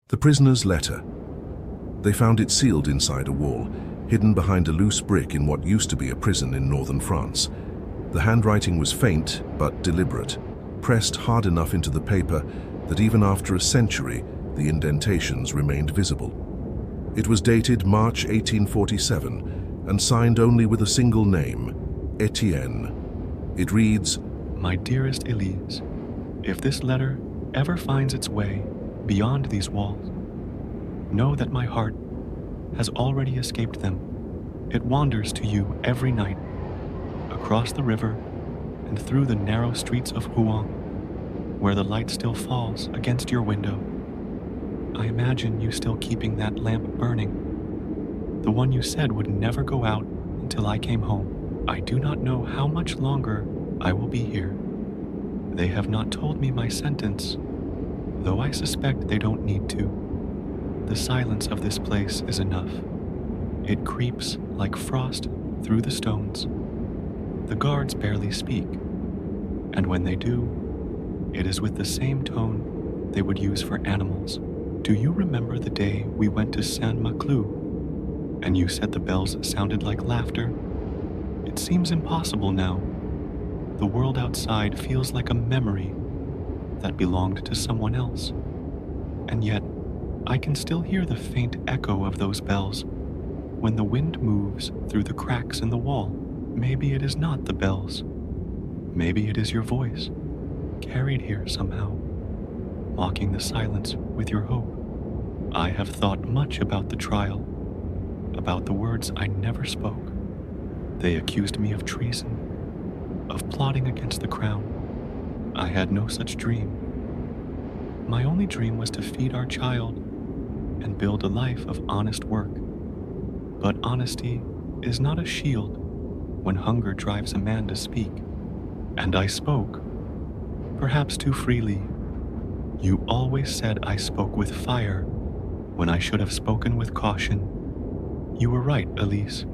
The prisoner's letter. They found it sealed inside a wall, hidden behind a loose brick in what used to be a prison in northern France. The handwriting was faint but deliberate, pressed hard enough into the paper that even after a century, the indentations remained visible. It was dated March 1847 and signed only with a single name, Etienne. It reads, My dearest Elise, if this letter ever finds its way beyond these walls, know that my heart has already escaped them. It wanders to you every night, across the river and through the narrow streets of Rouen, where the light still falls against your window. I imagine you still keeping that lamp burning, the one you said would never go out until I came home. I do not know how much longer I will be here. They have not told me my sentence, though I suspect they don't need to. The silence of this place is enough. It creeps like frost through the stones. The guards barely speak, and when they do, it is with the same tone they would use for animals. Do you remember the day we went to Saint-Maclou, and you said the bells sounded like laughter? It seems impossible now. The world outside feels like a memory that belonged to someone else, and yet I can still hear the faint echo of those bells when the wind moves through the cracks in the wall. Maybe it is not the bells. Maybe it is your voice, carried here somehow, mocking the silence with your hope. I have thought much about the trial, about the words I never spoke. They accused me of treason, of plotting against the crown. I had no such dream. My only dream was to feed our child and build a life of honest work. But honesty is not a shield when hunger drives a man to speak. And I spoke, perhaps too freely. You always said I spoke with fire when I should have spoken with caution. You were right, Elise.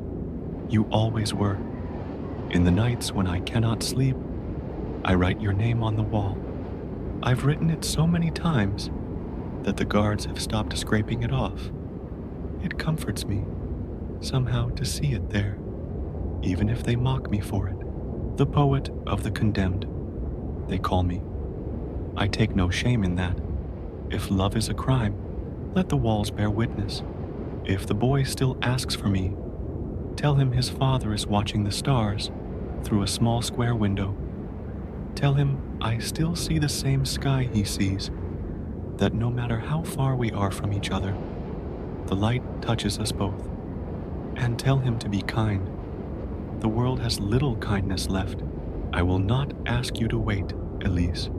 You always were. In the nights when I cannot sleep, I write your name on the wall. I've written it so many times that the guards have stopped scraping it off. It comforts me, somehow, to see it there, even if they mock me for it. The poet of the condemned, they call me. I take no shame in that. If love is a crime, let the walls bear witness. If the boy still asks for me, tell him his father is watching the stars through a small square window. Tell him I still see the same sky he sees, that no matter how far we are from each other, the light touches us both. And tell him to be kind. The world has little kindness left. I will not ask you to wait, Elise.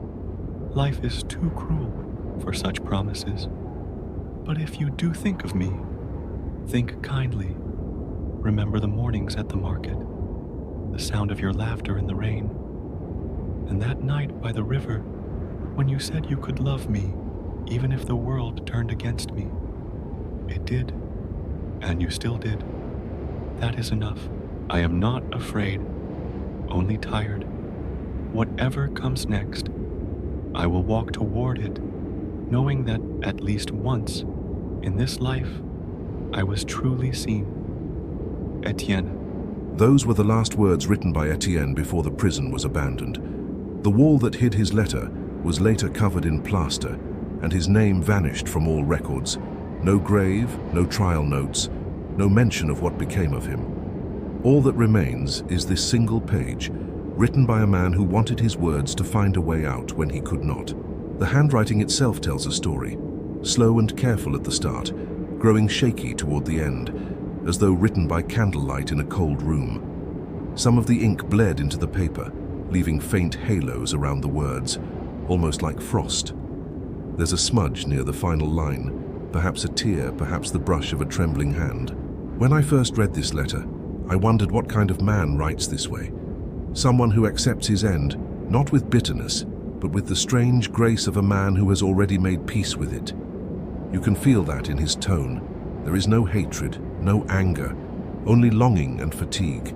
Life is too cruel for such promises. But if you do think of me, think kindly. Remember the mornings at the market, the sound of your laughter in the rain, and that night by the river when you said you could love me even if the world turned against me. It did, and you still did. That is enough. I am not afraid, only tired. Whatever comes next, I will walk toward it, knowing that at least once in this life, I was truly seen. Etienne. Those were the last words written by Etienne before the prison was abandoned. The wall that hid his letter was later covered in plaster, and his name vanished from all records. No grave, no trial notes, no mention of what became of him. All that remains is this single page, written by a man who wanted his words to find a way out when he could not. The handwriting itself tells a story, slow and careful at the start, growing shaky toward the end, as though written by candlelight in a cold room. Some of the ink bled into the paper, leaving faint halos around the words, almost like frost. There's a smudge near the final line, perhaps a tear, perhaps the brush of a trembling hand. When I first read this letter, I wondered what kind of man writes this way. Someone who accepts his end, not with bitterness, but with the strange grace of a man who has already made peace with it. You can feel that in his tone. There is no hatred, no anger, only longing and fatigue.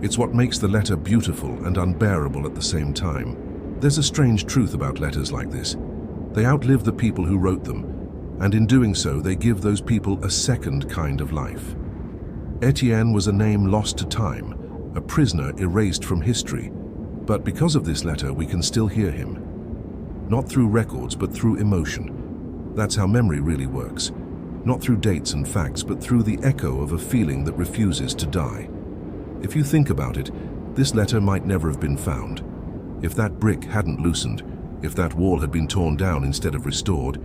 It's what makes the letter beautiful and unbearable at the same time. There's a strange truth about letters like this. They outlive the people who wrote them, and in doing so they give those people a second kind of life. Etienne was a name lost to time, a prisoner erased from history, but because of this letter we can still hear him. Not through records, but through emotion. That's how memory really works. Not through dates and facts, but through the echo of a feeling that refuses to die. If you think about it, this letter might never have been found. If that brick hadn't loosened, if that wall had been torn down instead of restored,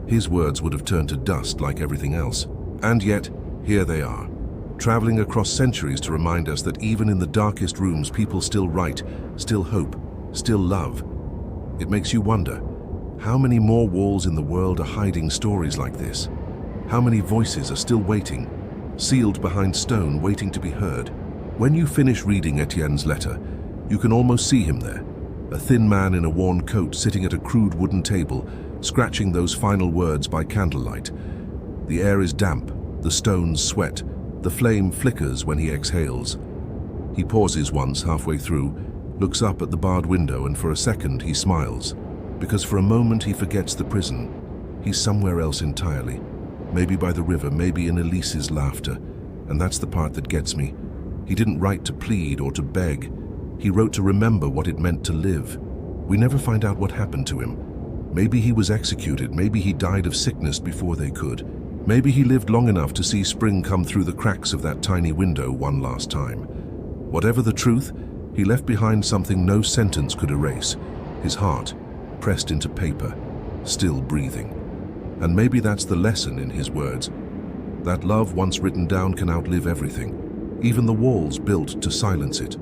his words would have turned to dust like everything else. And yet, here they are, traveling across centuries to remind us that even in the darkest rooms, people still write, still hope, still love. It makes you wonder, how many more walls in the world are hiding stories like this? How many voices are still waiting, sealed behind stone, waiting to be heard? When you finish reading Etienne's letter, you can almost see him there, a thin man in a worn coat sitting at a crude wooden table, scratching those final words by candlelight. The air is damp, the stones sweat, the flame flickers when he exhales. He pauses once halfway through, looks up at the barred window, and for a second he smiles, because for a moment he forgets the prison. He's somewhere else entirely, maybe by the river, maybe in Elise's laughter, and that's the part that gets me. He didn't write to plead or to beg. He wrote to remember what it meant to live. We never find out what happened to him. Maybe he was executed, maybe he died of sickness before they could. Maybe he lived long enough to see spring come through the cracks of that tiny window one last time. Whatever the truth, he left behind something no sentence could erase, his heart pressed into paper, still breathing. And maybe that's the lesson in his words, that love once written down can outlive everything, even the walls built to silence it.